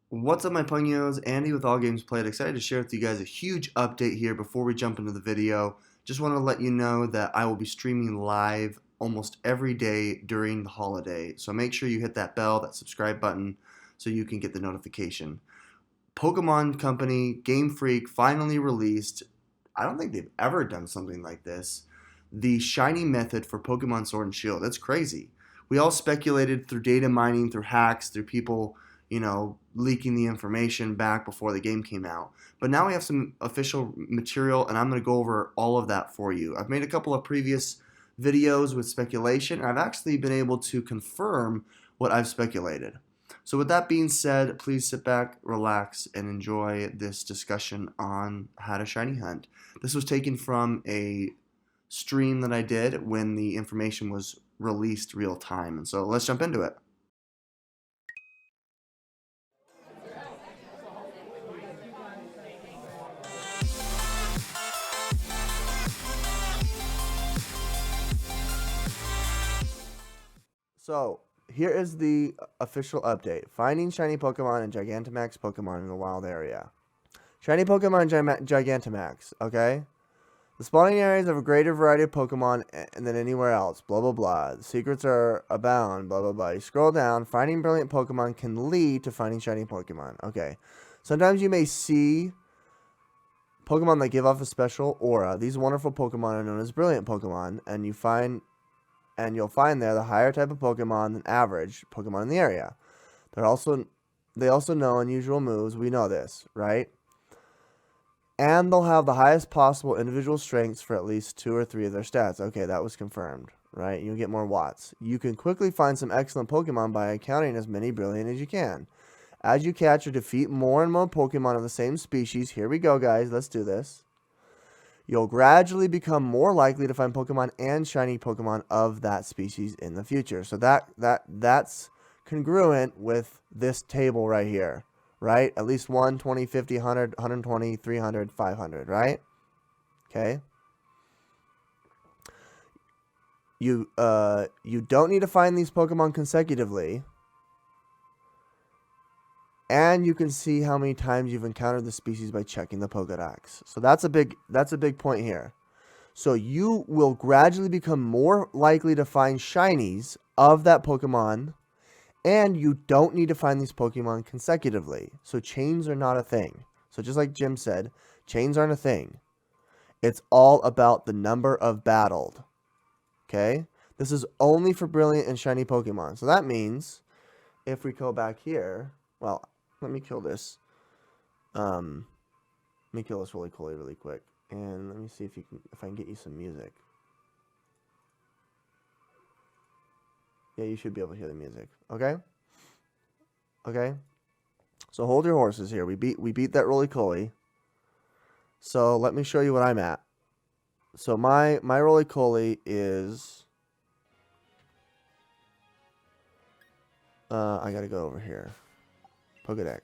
What's up, my pugnos? Andy with Allgamesplayed. Excited to share with you guys a huge update here before we jump into the video. Just want to let you know that I will be streaming live almost every day during the holiday. So make sure you hit that bell, that subscribe button, so you can get the notification. Pokemon Company, Game Freak finally released, I don't think they've ever done something like this, the shiny method for Pokemon Sword and Shield. That's crazy. We all speculated through data mining, through hacks, through people, leaking the information back before the game came out. But now we have some official material, and I'm going to go over all of that for you. I've made a couple of previous videos with speculation, and I've actually been able to confirm what I've speculated. So with that being said, please sit back, relax, and enjoy this discussion on how to shiny hunt. This was taken from a stream that I did when the information was released real time. And so let's jump into it. So here is the official update. Finding shiny Pokemon and Gigantamax Pokemon in the wild area. Shiny Pokemon Gigantamax, okay? The spawning areas have a greater variety of Pokemon than anywhere else, blah blah blah. The secrets are abound, blah blah blah. You scroll down, finding brilliant Pokemon can lead to finding shiny Pokemon. Okay. Sometimes you may see Pokemon that give off a special aura. These wonderful Pokemon are known as brilliant Pokemon, and you'll find there the higher type of Pokemon than average Pokemon in the area. They also know unusual moves. We know this, right? And they'll have the highest possible individual strengths for at least 2 or 3 of their stats. Okay, that was confirmed, right? You'll get more watts. You can quickly find some excellent Pokemon by encountering as many brilliant as you can. As you catch or defeat more and more Pokemon of the same species, here we go, guys, let's do this. You'll gradually become more likely to find Pokemon and shiny Pokemon of that species in the future. So that's congruent with this table right here, right? At least 1, 20, 50, 100, 120, 300, 500, right? Okay. You don't need to find these Pokemon consecutively. And you can see how many times you've encountered the species by checking the Pokédex. So that's a big point here. So you will gradually become more likely to find shinies of that Pokemon, and you don't need to find these Pokemon consecutively. So chains are not a thing. So just like Jim said, chains aren't a thing. It's all about the number of battled. Okay? This is only for brilliant and shiny Pokemon. So that means if we go back here, well, let me kill this. Let me kill this really quick. And let me see if I can get you some music. Yeah, you should be able to hear the music. Okay? Okay? So hold your horses here. We beat that Roly-Coly. So let me show you what I'm at. So my Roly-Coly is I gotta go over here. Pokédex,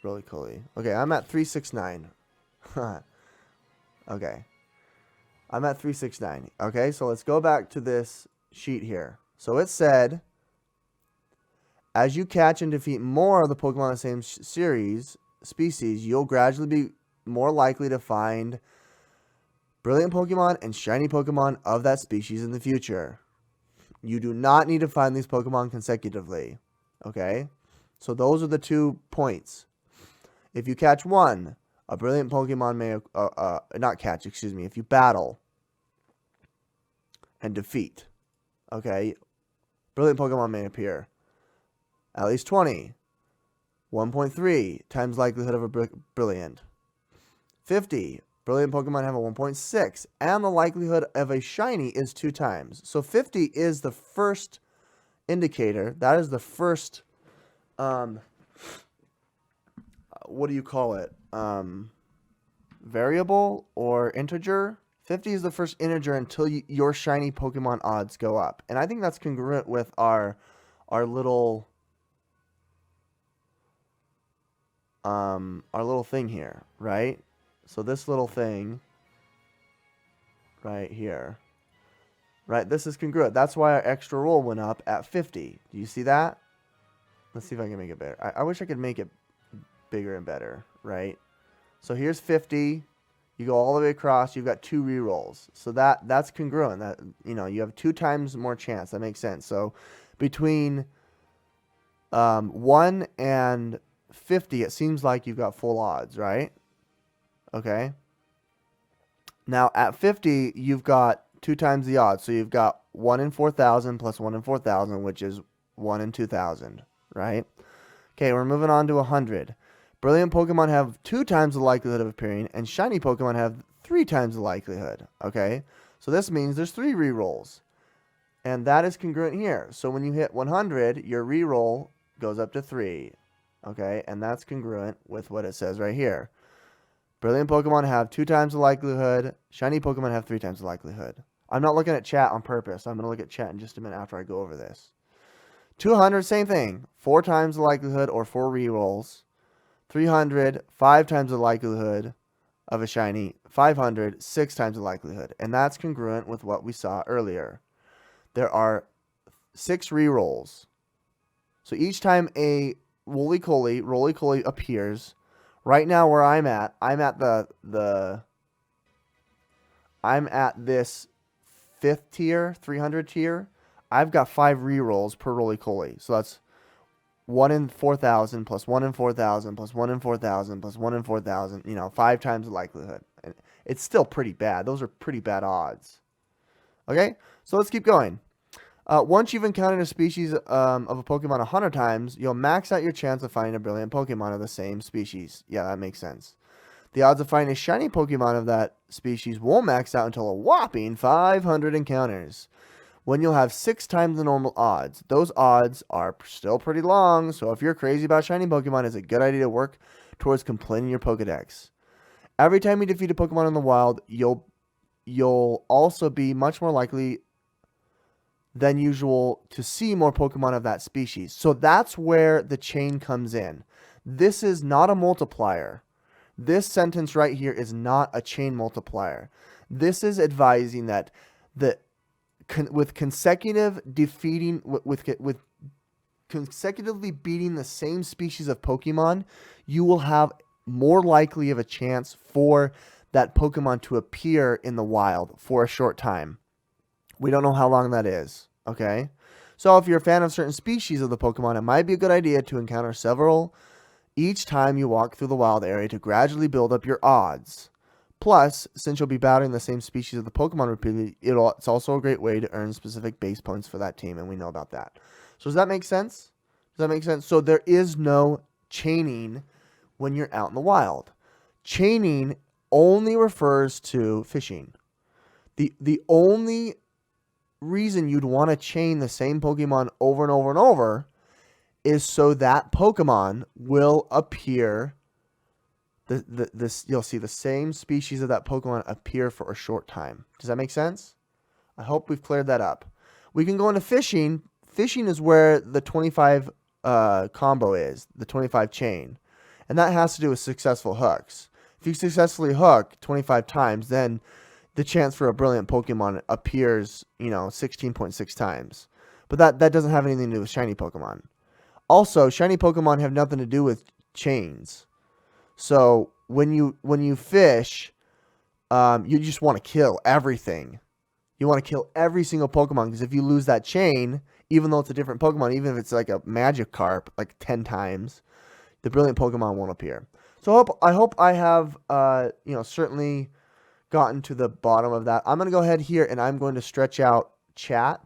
Roly-Coly. Okay, I'm at 369. Okay. I'm at 369. Okay, so let's go back to this sheet here. So it said, as you catch and defeat more of the Pokemon of the same species, you'll gradually be more likely to find brilliant Pokemon and shiny Pokemon of that species in the future. You do not need to find these Pokemon consecutively. Okay? So those are the 2 points. If you catch one, a brilliant Pokemon may... if you battle and defeat, okay, brilliant Pokemon may appear. At least 20. 1.3 times likelihood of a brilliant. 50. Brilliant Pokemon have a 1.6, and the likelihood of a shiny is 2 times. So 50 is the first indicator. That is the first, what do you call it? Variable or integer? 50 is the first integer until your shiny Pokemon odds go up. And I think that's congruent with our little thing here, right? So this little thing right here. right? This is congruent. That's why our extra roll went up at 50. Do you see that? Let's see if I can make it better. I wish I could make it bigger and better, right? So here's 50. You go all the way across. You've got 2 rerolls. So that's congruent. That, you know, you have 2 times more chance. That makes sense. So between 1 and 50, it seems like you've got full odds, right? Okay. Now at 50, you've got 2 times the odds. So you've got 1 in 4,000 plus 1 in 4,000, which is 1 in 2,000, right? Okay, we're moving on to 100. Brilliant Pokemon have 2 times the likelihood of appearing, and shiny Pokemon have 3 times the likelihood, okay? So this means there's 3 rerolls, and that is congruent here. So when you hit 100, your reroll goes up to 3, okay? And that's congruent with what it says right here. Brilliant Pokemon have 2 times the likelihood. Shiny Pokemon have 3 times the likelihood. I'm not looking at chat on purpose. I'm going to look at chat in just a minute after I go over this. 200, same thing. 4 times the likelihood or 4 rerolls. 300, 5 times the likelihood of a shiny. 500, 6 times the likelihood. And that's congruent with what we saw earlier. There are 6 rerolls. So each time a roly-poly appears, right now where I'm at this 5th tier, 300 tier. I've got 5 rerolls per roly-poly. So that's 1 in 4,000 plus 1 in 4,000 plus 1 in 4,000 plus 1 in 4,000. You know, 5 times the likelihood. And it's still pretty bad. Those are pretty bad odds. Okay, so let's keep going. Once you've encountered a species of a Pokemon 100 times, you'll max out your chance of finding a brilliant Pokemon of the same species. Yeah, that makes sense. The odds of finding a shiny Pokemon of that species won't max out until a whopping 500 encounters, when you'll have 6 times the normal odds. Those odds are still pretty long, so if you're crazy about shiny Pokemon, it's a good idea to work towards completing your Pokedex. Every time you defeat a Pokemon in the wild, you'll also be much more likely than usual to see more Pokemon of that species. So that's where the chain comes in. This is not a multiplier. This sentence right here is not a chain multiplier. This is advising that with consecutively beating the same species of Pokemon, you will have more likely of a chance for that Pokemon to appear in the wild for a short time. We don't know how long that is, okay? So if you're a fan of certain species of the Pokemon, it might be a good idea to encounter several each time you walk through the wild area to gradually build up your odds. Plus, since you'll be battling the same species of the Pokemon repeatedly, it's also a great way to earn specific base points for that team, and we know about that. So does that make sense? Does that make sense? So there is no chaining when you're out in the wild. Chaining only refers to fishing. The only reason you'd want to chain the same Pokemon over and over and over is so that Pokemon will appear. You'll see the same species of that Pokemon appear for a short time. Does that make sense? I hope we've cleared that up. We can go into fishing. Fishing is where the 25 combo is, the 25 chain. And that has to do with successful hooks. If you successfully hook 25 times, then the chance for a brilliant Pokemon appears, 16.6 times. But that doesn't have anything to do with shiny Pokemon. Also, shiny Pokemon have nothing to do with chains. So when you fish, you just want to kill everything. You want to kill every single Pokemon, because if you lose that chain, even though it's a different Pokemon, even if it's like a Magikarp like 10 times, the brilliant Pokemon won't appear. So I hope I have certainly gotten to the bottom of that. I'm going to go ahead here and I'm going to stretch out chat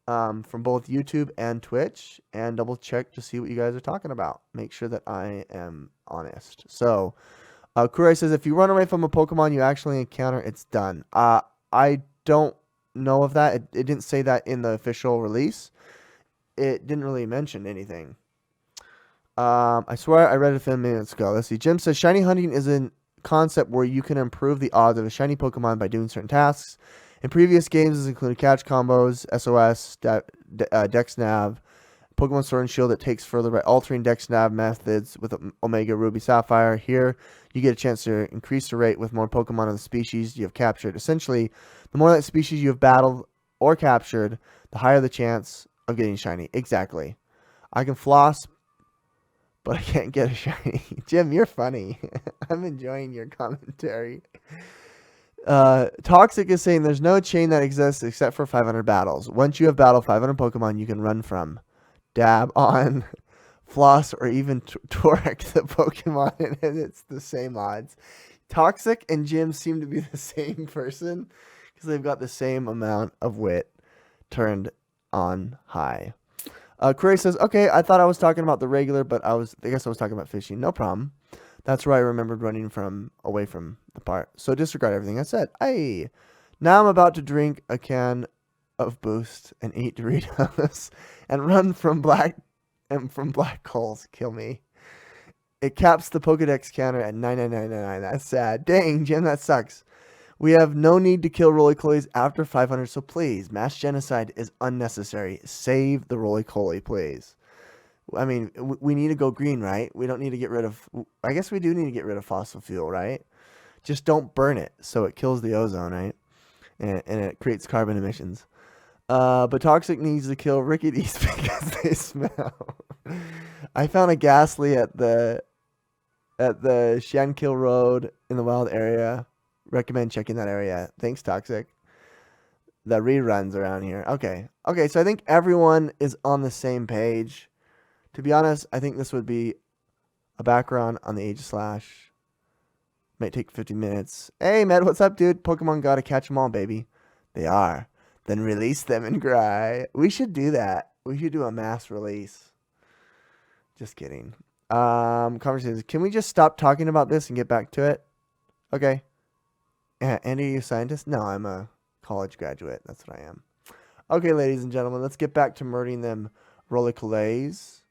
from both YouTube and Twitch and double check to see what you guys are talking about. Make sure that I am honest. So Kure says, if you run away from a Pokemon you actually encounter, it's done. I don't know of that. It didn't say that in the official release. It didn't really mention anything. I swear I read it 10 minutes ago. Let's see. Jim says, shiny hunting is a concept where you can improve the odds of a shiny Pokemon by doing certain tasks. In previous games, this included catch combos, SOS, Dex Nav, Pokemon Sword and Shield that takes further by altering Dex Nav methods with Omega Ruby Sapphire. Here, you get a chance to increase the rate with more Pokemon of the species you have captured. Essentially, the more that species you have battled or captured, the higher the chance of getting shiny. Exactly. I can floss, but I can't get a shiny. Jim, you're funny. I'm enjoying your commentary. Toxic is saying there's no chain that exists except for 500 battles. Once you have battled 500 Pokemon, you can run from, dab on, floss, or even torque the Pokemon, and it's the same odds. Toxic and Jim seem to be the same person because they've got the same amount of wit turned on high. Query says, okay, I thought I was talking about the regular, but I guess I was talking about fishing. No problem. That's where I remembered running away from the part. So disregard everything I said. Hey, now I'm about to drink a can of Boost and eat Doritos and run from black holes. Kill me. It caps the Pokedex counter at 99999. That's sad. Dang, Jim, that sucks. We have no need to kill Roly-Colies after 500, so please, mass genocide is unnecessary. Save the Roly-Coly, please. I mean, we need to go green, right? We don't need to get rid of... I guess we do need to get rid of fossil fuel, right? Just don't burn it, so it kills the ozone, right? And it creates carbon emissions. But Toxic needs to kill Ricketies because they smell. I found a Ghastly at the Shankill Road in the wild area. Recommend checking that area. Thanks, Toxic. The reruns around here. Okay. Okay, so I think everyone is on the same page. To be honest, I think this would be a background on the Aegislash. Might take 50 minutes. Hey, Med, what's up, dude? Pokemon gotta catch them all, baby. They are. Then release them and cry. We should do that. We should do a mass release. Just kidding. Conversations. Can we just stop talking about this and get back to it? Okay. Andy, are you a scientist? No, I'm a college graduate. That's what I am. Okay, ladies and gentlemen, let's get back to murdering them Roly-Colays.